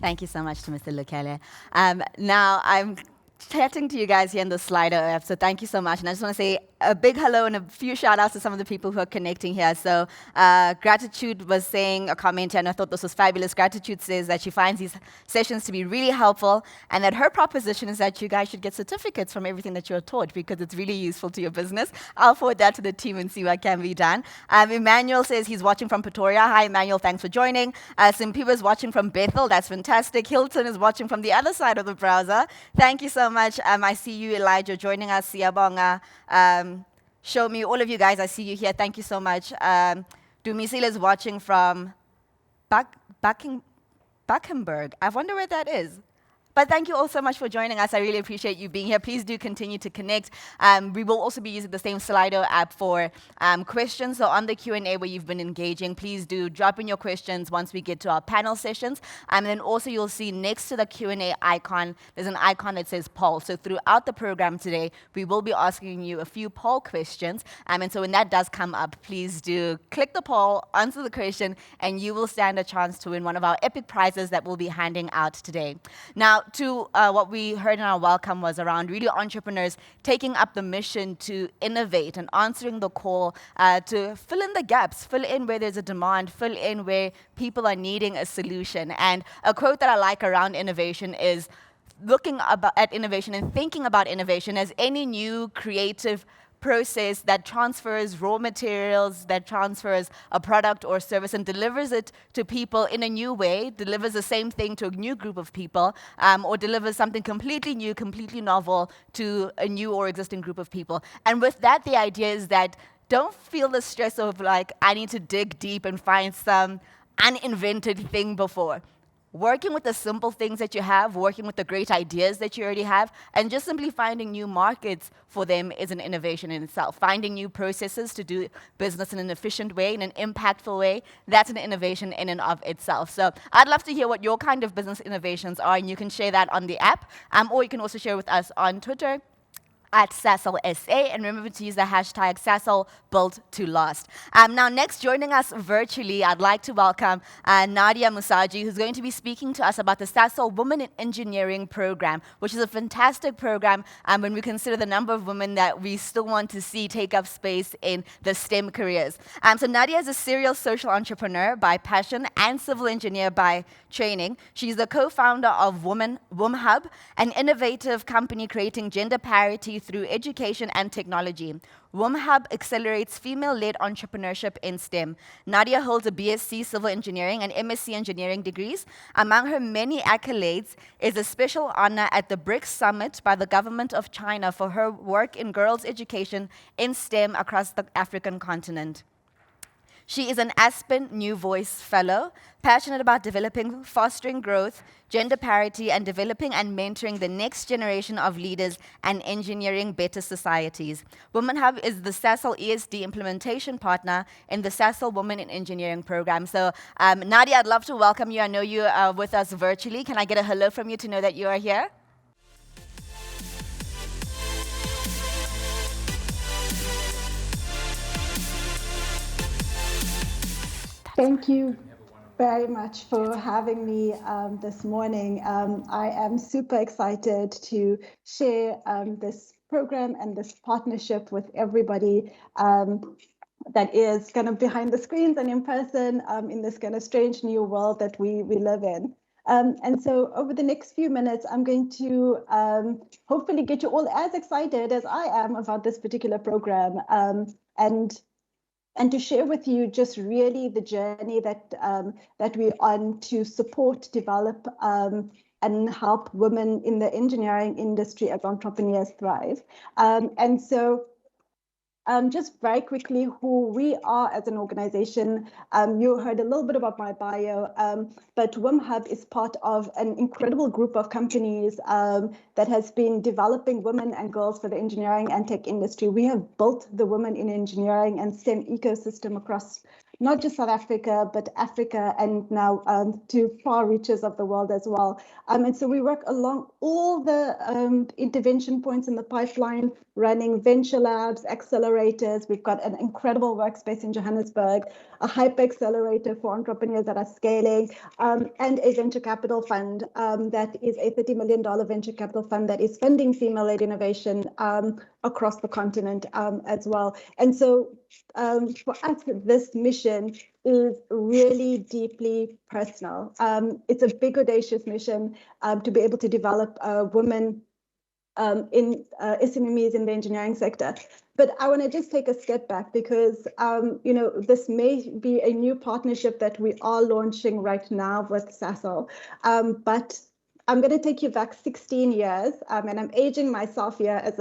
Thank you so much to Mr. Lukele. Now, I'm chatting to you guys here in the Slido app, so thank you so much. And I just want to say a big hello and a few shout outs to some of the people who are connecting here. So, Gratitude was saying a comment, and I thought this was fabulous. Gratitude says that she finds these sessions to be really helpful, and that her proposition is that you guys should get certificates from everything that you're taught because it's really useful to your business. I'll forward that to the team and see what can be done. Emmanuel says he's watching from Pretoria. Hi, Emmanuel, thanks for joining. Simpiva is watching from Bethel. That's fantastic. Hilton is watching from the other side of the browser. Thank you so much. I see you, Elijah, joining us. Siyabonga. Show me, all of you guys, I see you here. Thank you so much. Dumisile is watching from Buckenberg. I wonder where that is. But thank you all so much for joining us. I really appreciate you being here. Please do continue to connect. We will also be using the same Slido app for questions. So on the Q&A where you've been engaging, please do drop in your questions once we get to our panel sessions. And then also you'll see next to the Q&A icon, there's an icon that says poll. So throughout the program today, we will be asking you a few poll questions. And so when that does come up, please do click the poll, answer the question, and you will stand a chance to win one of our epic prizes that we'll be handing out today. Now, to what we heard in our welcome was around really entrepreneurs taking up the mission to innovate and answering the call to fill in the gaps, fill in where there's a demand, fill in where people are needing a solution. And a quote that I like around innovation is looking at innovation and thinking about innovation as any new creative process that transfers raw materials, that transfers a product or service and delivers it to people in a new way, delivers the same thing to a new group of people, or delivers something completely new, completely novel to a new or existing group of people. And with that, the idea is that don't feel the stress of like, I need to dig deep and find some uninvented thing before. Working with the simple things that you have, working with the great ideas that you already have, and just simply finding new markets for them is an innovation in itself. Finding new processes to do business in an efficient way, in an impactful way, that's an innovation in and of itself. So I'd love to hear what your kind of business innovations are, and you can share that on the app, or you can also share with us on Twitter at Sasol SA, and remember to use the hashtag Sasol Built to Last. Now, next, joining us virtually, I'd like to welcome Nadia Musaji, who's going to be speaking to us about the Sasol Women in Engineering program, which is a fantastic program when we consider the number of women that we still want to see take up space in the STEM careers. So Nadia is a serial social entrepreneur by passion and civil engineer by training. She's the co-founder of WomHub, an innovative company creating gender parity through education and technology. WomHub accelerates female-led entrepreneurship in STEM. Nadia holds a BSc Civil Engineering and MSc Engineering degrees. Among her many accolades is a special honor at the BRICS Summit by the government of China for her work in girls' education in STEM across the African continent. She is an Aspen New Voice Fellow, passionate about developing, fostering growth, gender parity, and developing and mentoring the next generation of leaders and engineering better societies. Women Hub is the Sasol ESD implementation partner in the Sasol Women in Engineering program. So, Nadia, I'd love to welcome you. I know you are with us virtually. Can I get a hello from you to know that you are here? Thank you very much for having me this morning. I am super excited to share this program and this partnership with everybody that is kind of behind the screens and in person in this kind of strange new world that we live in. And so over the next few minutes, I'm going to hopefully get you all as excited as I am about this particular program and to share with you just really the journey that we're on to support, develop, and help women in the engineering industry as entrepreneurs thrive. And so just very quickly, who we are as an organization. You heard a little bit about my bio, but WomHub is part of an incredible group of companies that has been developing women and girls for the engineering and tech industry. We have built the women in engineering and STEM ecosystem across not just South Africa, but Africa and now to far reaches of the world as well. And so we work along all the intervention points in the pipeline, running venture labs, accelerators. We've got an incredible workspace in Johannesburg, a hyper accelerator for entrepreneurs that are scaling, and a venture capital fund that is a $30 million venture capital fund that is funding female-led innovation across the continent as well. And so for us, this mission is really deeply personal. It's a big, audacious mission to be able to develop women in SMEs in the engineering sector. But I want to just take a step back because, this may be a new partnership that we are launching right now with Sasol. But I'm going to take you back 16 years, and I'm aging myself here as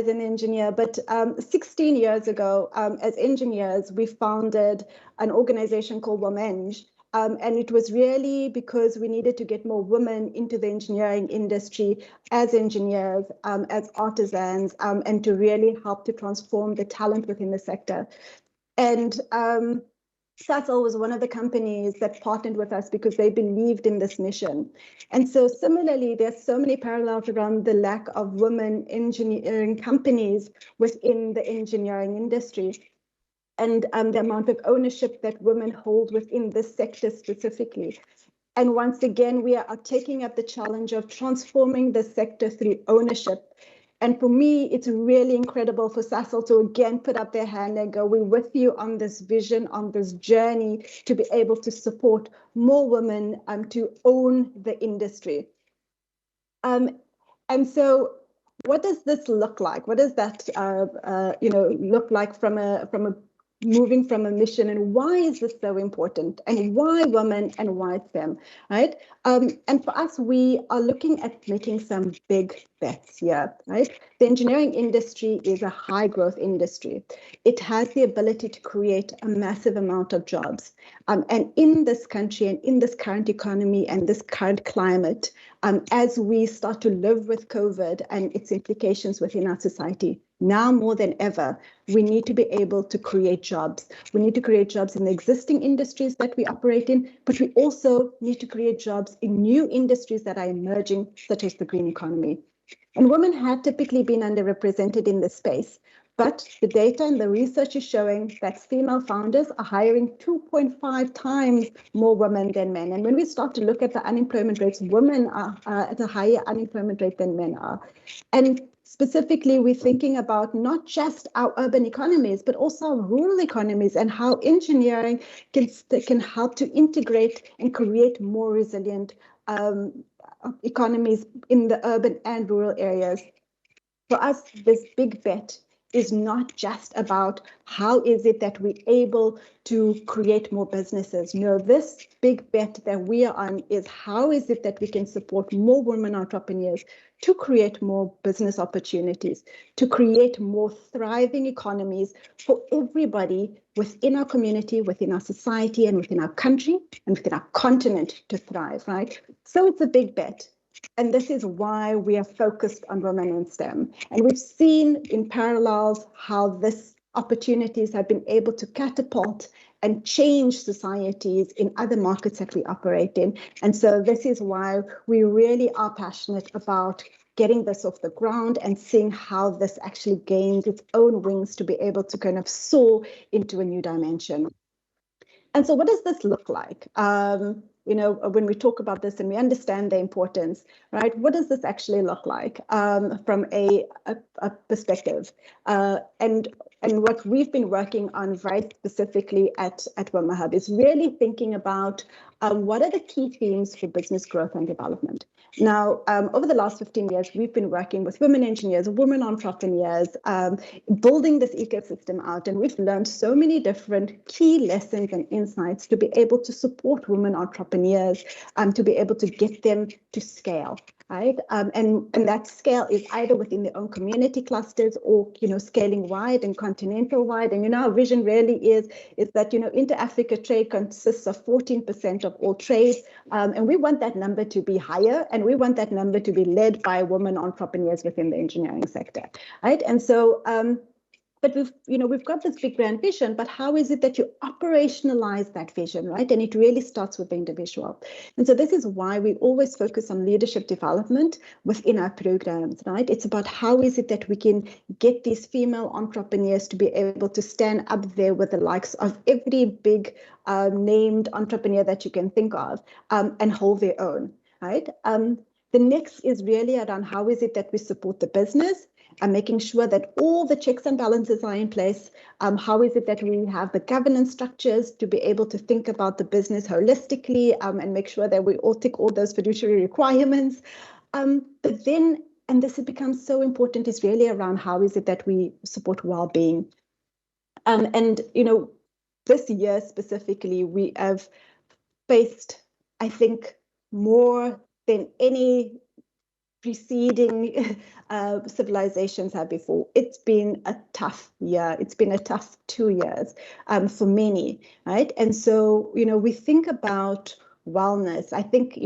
an engineer. But 16 years ago, as engineers, we founded an organization called Womenge. And it was really because we needed to get more women into the engineering industry as engineers, as artisans, and to really help to transform the talent within the sector. And Sasol was one of the companies that partnered with us because they believed in this mission. And so similarly, there's so many parallels around the lack of women engineering companies within the engineering industry, and the amount of ownership that women hold within this sector specifically. And once again, we are taking up the challenge of transforming the sector through ownership. And for me, it's really incredible for Sasol to again put up their hand and go, we're with you on this vision, on this journey to be able to support more women to own the industry. And so what does this look like? What does that look like from a moving from a mission, and why is this so important, and why women and why them, right? And for us, we are looking at making some big bets here, right? The engineering industry is a high growth industry. It has the ability to create a massive amount of jobs. And in this country and in this current economy and this current climate, as we start to live with COVID and its implications within our society, now more than ever, we need to be able to create jobs. We need to create jobs in the existing industries that we operate in, but we also need to create jobs in new industries that are emerging, such as the green economy. And women have typically been underrepresented in this space. But the data and the research is showing that female founders are hiring 2.5 times more women than men. And when we start to look at the unemployment rates, women are at a higher unemployment rate than men are. And specifically, we're thinking about not just our urban economies, but also our rural economies and how engineering can help to integrate and create more resilient economies in the urban and rural areas. For us, this big bet is not just about how is it that we're able to create more businesses. No, this big bet that we are on is how is it that we can support more women entrepreneurs to create more business opportunities, to create more thriving economies for everybody within our community, within our society, and within our country, and within our continent to thrive, right? So it's a big bet. And this is why we are focused on women in STEM. And we've seen in parallels how these opportunities have been able to catapult and change societies in other markets that we operate in. And so this is why we really are passionate about getting this off the ground and seeing how this actually gains its own wings to be able to kind of soar into a new dimension. And so what does this look like? When we talk about this and we understand the importance, right? What does this actually look like from a perspective? And what we've been working on very specifically at WomaHub is really thinking about what are the key themes for business growth and development. Now, over the last 15 years, we've been working with women engineers, women entrepreneurs, building this ecosystem out, and we've learned so many different key lessons and insights to be able to support women entrepreneurs, to be able to get them to scale. Right, and that scale is either within their own community clusters or scaling wide and continental wide. And our vision really is that inter-Africa trade consists of 14% of all trade, and we want that number to be higher, and we want that number to be led by women entrepreneurs within the engineering sector. Right, and so. but we've got this big grand vision, but how is it that you operationalize that vision, right? And it really starts with the individual. And so this is why we always focus on leadership development within our programs, right? It's about how is it that we can get these female entrepreneurs to be able to stand up there with the likes of every big named entrepreneur that you can think of, and hold their own, right? The next is really around how is it that we support the business and making sure that all the checks and balances are in place. How is it that we have the governance structures to be able to think about the business holistically, and make sure that we all tick all those fiduciary requirements. But then, and this has become so important, is really around how is it that we support well-being. And, this year specifically, we have faced, I think, more than any preceding civilizations have before. It's been a tough year. It's been a tough 2 years for many, right? And so, we think about wellness. I think,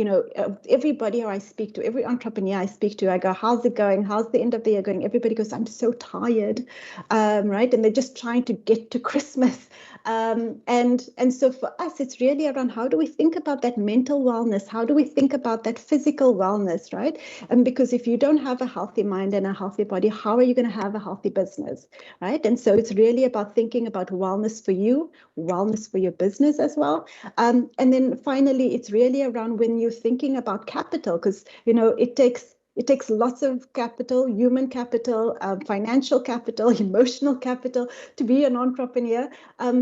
everybody who I speak to, every entrepreneur I speak to, I go, how's it going? How's the end of the year going? Everybody goes, I'm so tired, right? And they're just trying to get to Christmas. And so for us, it's really around how do we think about that mental wellness? How do we think about that physical wellness, right? And because if you don't have a healthy mind and a healthy body, how are you going to have a healthy business, right? And so it's really about thinking about wellness for you, wellness for your business as well. And then finally, it's really around when you're thinking about capital, because, it takes lots of capital, human capital, financial capital, emotional capital to be an entrepreneur.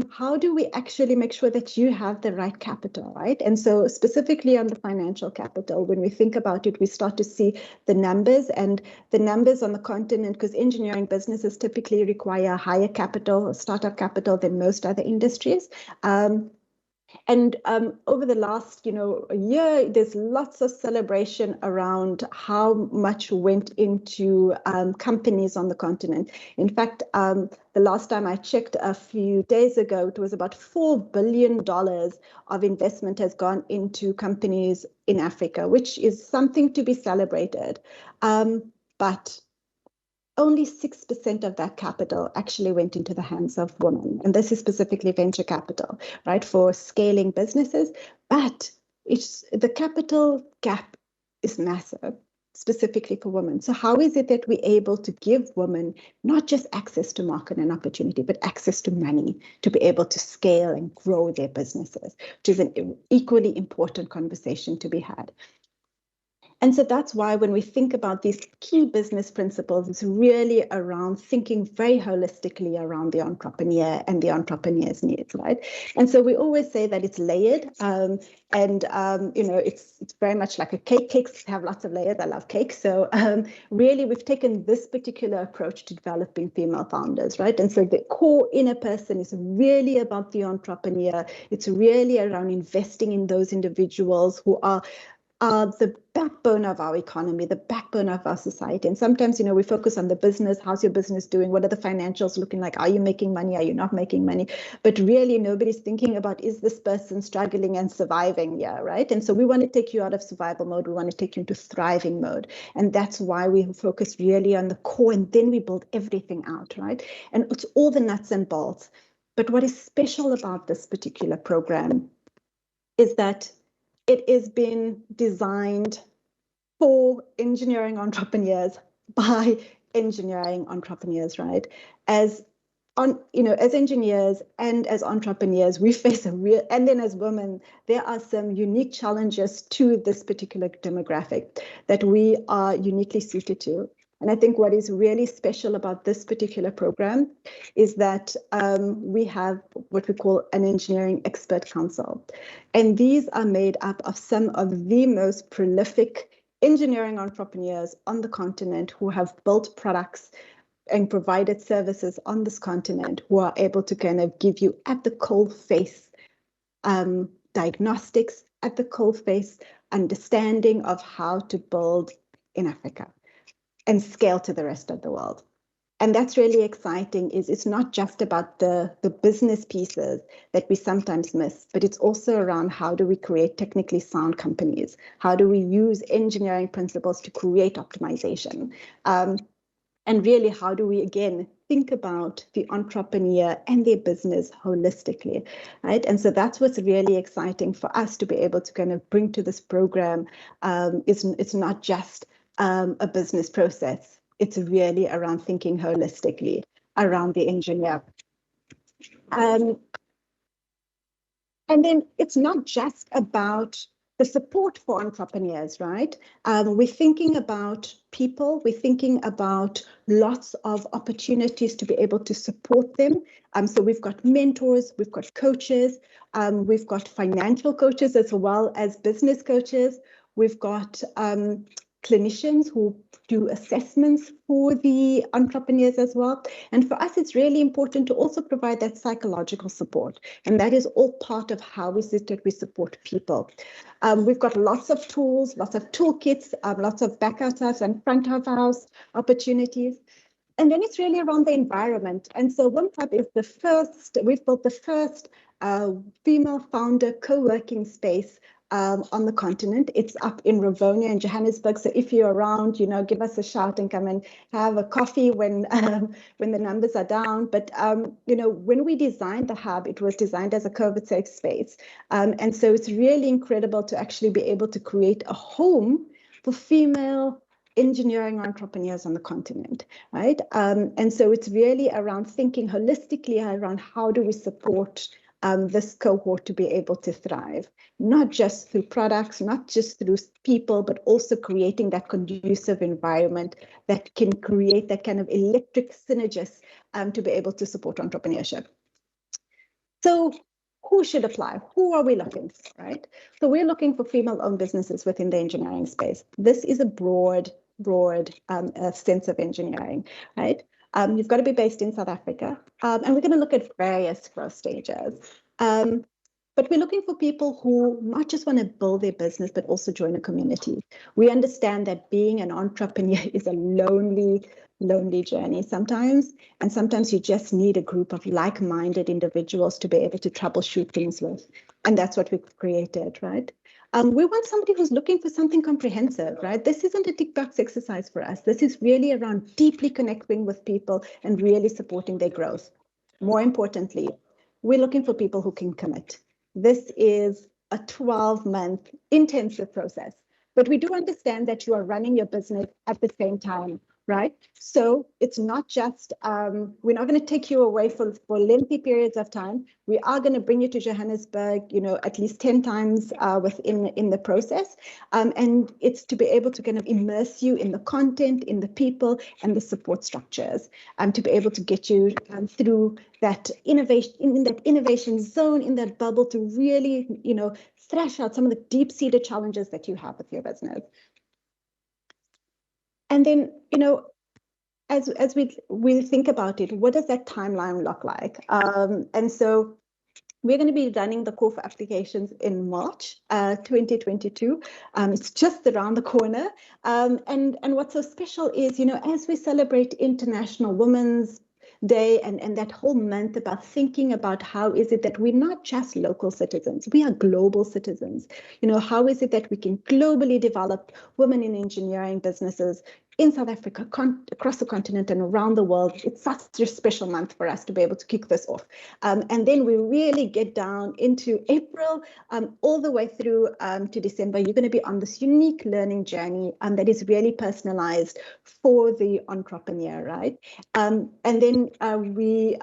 How do we actually make sure that you have the right capital, right? And so specifically on the financial capital, when we think about it, we start to see the numbers and the numbers on the continent, because engineering businesses typically require higher capital, startup capital than most other industries. And over the last, year, there's lots of celebration around how much went into companies on the continent. In fact, the last time I checked a few days ago, it was about $4 billion of investment has gone into companies in Africa, which is something to be celebrated. But only 6% of that capital actually went into the hands of women. And this is specifically venture capital, right, for scaling businesses. But the capital gap is massive, specifically for women. So how is it that we're able to give women not just access to market and opportunity, but access to money to be able to scale and grow their businesses, which is an equally important conversation to be had. And so that's why when we think about these key business principles, it's really around thinking very holistically around the entrepreneur and the entrepreneur's needs, right? And so we always say that it's layered, it's very much like a cake. Cakes have lots of layers. I love cake. So really, we've taken this particular approach to developing female founders, right? And so the core inner person is really about the entrepreneur. It's really around investing in those individuals who are the backbone of our economy, the backbone of our society. And sometimes, we focus on the business. How's your business doing? What are the financials looking like? Are you making money? Are you not making money? But really, nobody's thinking about, is this person struggling and surviving? Yeah, right? And so we want to take you out of survival mode. We want to take you into thriving mode. And that's why we focus really on the core, and then we build everything out, right? And it's all the nuts and bolts. But what is special about this particular program is that it is been designed for engineering entrepreneurs by engineering entrepreneurs, right? As engineers and as entrepreneurs, we face and then as women, there are some unique challenges to this particular demographic that we are uniquely suited to. And I think what is really special about this particular program is that we have what we call an engineering expert council. And these are made up of some of the most prolific engineering entrepreneurs on the continent who have built products and provided services on this continent, who are able to kind of give you at the cold face diagnostics, at the cold face understanding of how to build in Africa and scale to the rest of the world. And that's really exciting. It's not just about the business pieces that we sometimes miss, but it's also around how do we create technically sound companies? How do we use engineering principles to create optimization? And really, how do we, again, think about the entrepreneur and their business holistically, right? And so that's what's really exciting for us to be able to kind of bring to this program. It's not just a business process. It's really around thinking holistically around the engineer. And then it's not just about the support for entrepreneurs, right? We're thinking about people, we're thinking about lots of opportunities to be able to support them. So we've got mentors, we've got coaches, we've got financial coaches as well as business coaches. We've got clinicians who do assessments for the entrepreneurs as well. And for us, it's really important to also provide that psychological support. And that is all part of how we support people. We've got lots of tools, lots of toolkits, lots of back of house and front of house opportunities. And then it's really around the environment. And so OneHub is we've built the first female founder co-working space on the continent. It's up in Rivonia in Johannesburg. So if you're around, give us a shout and come and have a coffee when the numbers are down. But, when we designed the hub, it was designed as a COVID safe space. And so it's really incredible to actually be able to create a home for female engineering entrepreneurs on the continent, right? And so it's really around thinking holistically around how do we support this cohort to be able to thrive, not just through products, not just through people, but also creating that conducive environment that can create that kind of electric synergist to be able to support entrepreneurship. So who should apply? Who are we looking for, right? So we're looking for female-owned businesses within the engineering space. This is a broad sense of engineering, right? You've got to be based in South Africa. And we're going to look at various growth stages. But we're looking for people who not just want to build their business, but also join a community. We understand that being an entrepreneur is a lonely journey sometimes. And sometimes you just need a group of like-minded individuals to be able to troubleshoot things with. And that's what we've created, right? We want somebody who's looking for something comprehensive, right? This isn't a tick box exercise for us. This is really around deeply connecting with people and really supporting their growth. More importantly, we're looking for people who can commit. This is a 12-month intensive process, but we do understand that you are running your business at the same time, right? So it's not just, we're not going to take you away for lengthy periods of time. We are going to bring you to Johannesburg, at least 10 times in the process. And it's to be able to kind of immerse you in the content, in the people, and the support structures, to be able to get you through that innovation, in that innovation zone, in that bubble, to really, thrash out some of the deep-seated challenges that you have with your business. And then, as we think about it, what does that timeline look like? And so we're going to be running the call for applications in March 2022. It's just around the corner. And what's so special is, as we celebrate International Women's Day and that whole month about thinking about how is it that we're not just local citizens, we are global citizens. How is it that we can globally develop women in engineering businesses in South Africa, across the continent and around the world? It's such a special month for us to be able to kick this off. And then we really get down into April, all the way through to December. You're going to be on this unique learning journey that is really personalized for the entrepreneur, right? And then we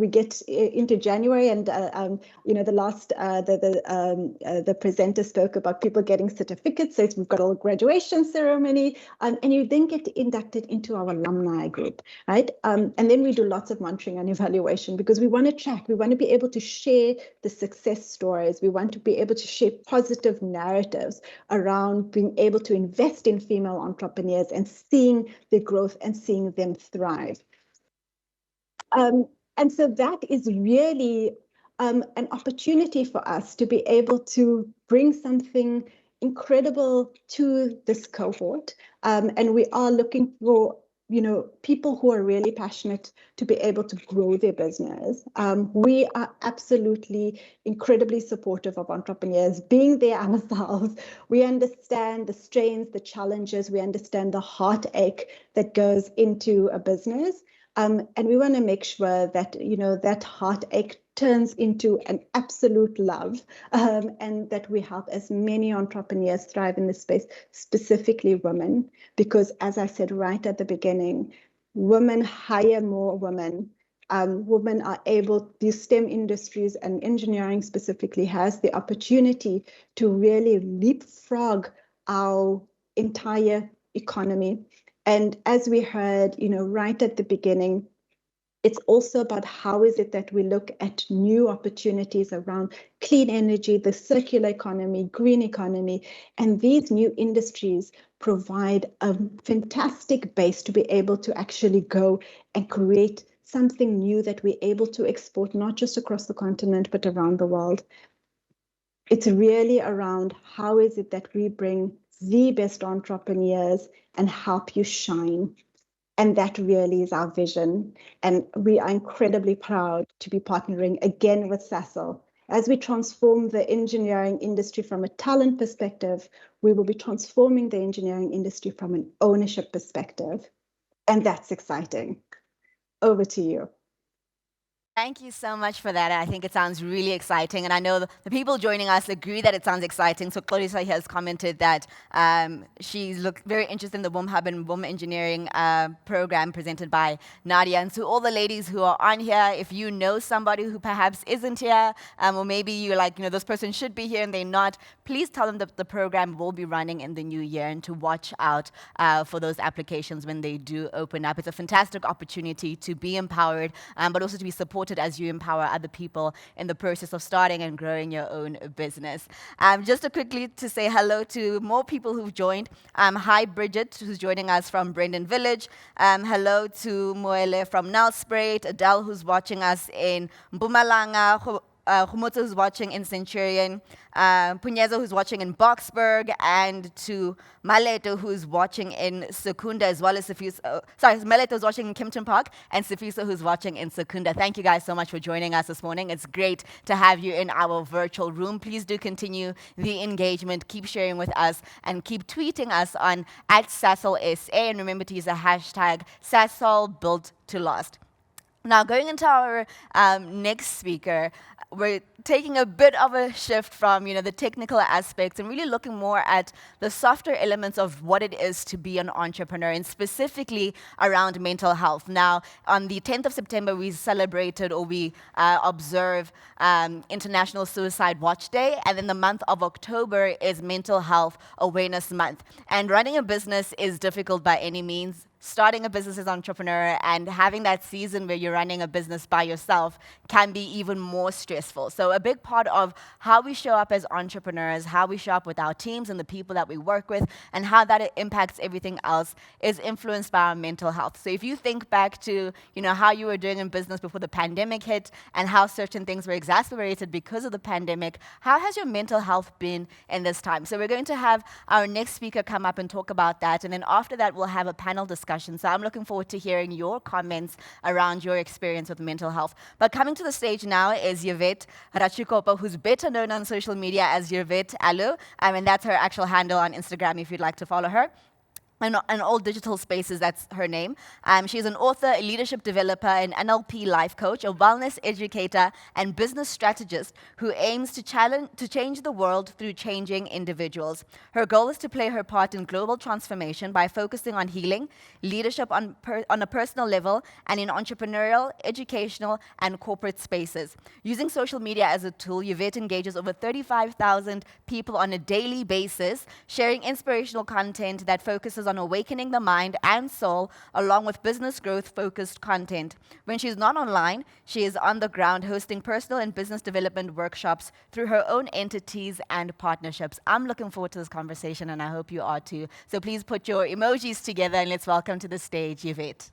get into January, and the last the presenter spoke about people getting certificates. So we've got a graduation ceremony, and you then get inducted into our alumni group, right? And then we do lots of monitoring and evaluation because we want to track, we want to be able to share the success stories. We want to be able to share positive narratives around being able to invest in female entrepreneurs and seeing the growth and seeing them thrive. And so that is really an opportunity for us to be able to bring something incredible to this cohort. And we are looking for, people who are really passionate to be able to grow their business. We are absolutely incredibly supportive of entrepreneurs, being there ourselves. We understand the strains, the challenges, we understand the heartache that goes into a business. And we want to make sure that, that heartache turns into an absolute love, and that we help as many entrepreneurs thrive in this space, specifically women, because as I said right at the beginning, women hire more women. Women are able, these STEM industries and engineering specifically has the opportunity to really leapfrog our entire economy. And as we heard, right at the beginning, it's also about how is it that we look at new opportunities around clean energy, the circular economy, green economy, and these new industries provide a fantastic base to be able to actually go and create something new that we're able to export, not just across the continent, but around the world. It's really around how is it that we bring the best entrepreneurs and help you shine. And that really is our vision. And we are incredibly proud to be partnering again with Sasol. As we transform the engineering industry from a talent perspective, we will be transforming the engineering industry from an ownership perspective. And that's exciting. Over to you. Thank you so much for that. I think it sounds really exciting. And I know the people joining us agree that it sounds exciting. So Clarissa has commented that she's very interested in the WOM Hub and WOM Engineering program presented by Nadia. And to all the ladies who are on here, if you know somebody who perhaps isn't here, or maybe you're like, this person should be here and they're not, please tell them that the program will be running in the new year and to watch out for those applications when they do open up. It's a fantastic opportunity to be empowered, but also to be supported as you empower other people in the process of starting and growing your own business. Just to quickly to say hello to more people who've joined. Hi, Bridget, who's joining us from Brendan Village. Hello to Moele from Nelspruit, Adele, who's watching us in Mpumalanga, Humotso, who's watching in Centurion, Punyezo, who's watching in Boxburg, and to Maleto, who's watching in Secunda, as well as Sifiso. Maleto is watching in Kempton Park, and Sifiso, who's watching in Secunda. Thank you guys so much for joining us this morning. It's great to have you in our virtual room. Please do continue the engagement. Keep sharing with us, and keep tweeting us on @SasolSA, and remember to use the hashtag #SasolBuiltToLast. Now, going into our next speaker, we're taking a bit of a shift from the technical aspects and really looking more at the softer elements of what it is to be an entrepreneur, and specifically around mental health. Now, on the 10th of September, we celebrated, or we observe International Suicide Watch Day, and then the month of October is Mental Health Awareness Month. And running a business is difficult by any means. Starting a business as an entrepreneur and having that season where you're running a business by yourself can be even more stressful. So a big part of how we show up as entrepreneurs, how we show up with our teams and the people that we work with, and how that impacts everything else is influenced by our mental health. So if you think back to how you were doing in business before the pandemic hit and how certain things were exacerbated because of the pandemic, how has your mental health been in this time? So we're going to have our next speaker come up and talk about that, and then after that we'll have a panel discussion. So I'm looking forward to hearing your comments around your experience with mental health. But coming to the stage now is Yvette Rachikopo, who's better known on social media as Yvette Alu, and that's her actual handle on Instagram if you'd like to follow her. In all digital spaces, that's her name. She's an author, a leadership developer, an NLP life coach, a wellness educator, and business strategist who aims to change the world through changing individuals. Her goal is to play her part in global transformation by focusing on healing, leadership on a personal level, and in entrepreneurial, educational, and corporate spaces. Using social media as a tool, Yvette engages over 35,000 people on a daily basis, sharing inspirational content that focuses on awakening the mind and soul, along with business growth-focused content. When she's not online, she is on the ground hosting personal and business development workshops through her own entities and partnerships. I'm looking forward to this conversation, and I hope you are too. So please put your emojis together, and let's welcome to the stage, Yvette.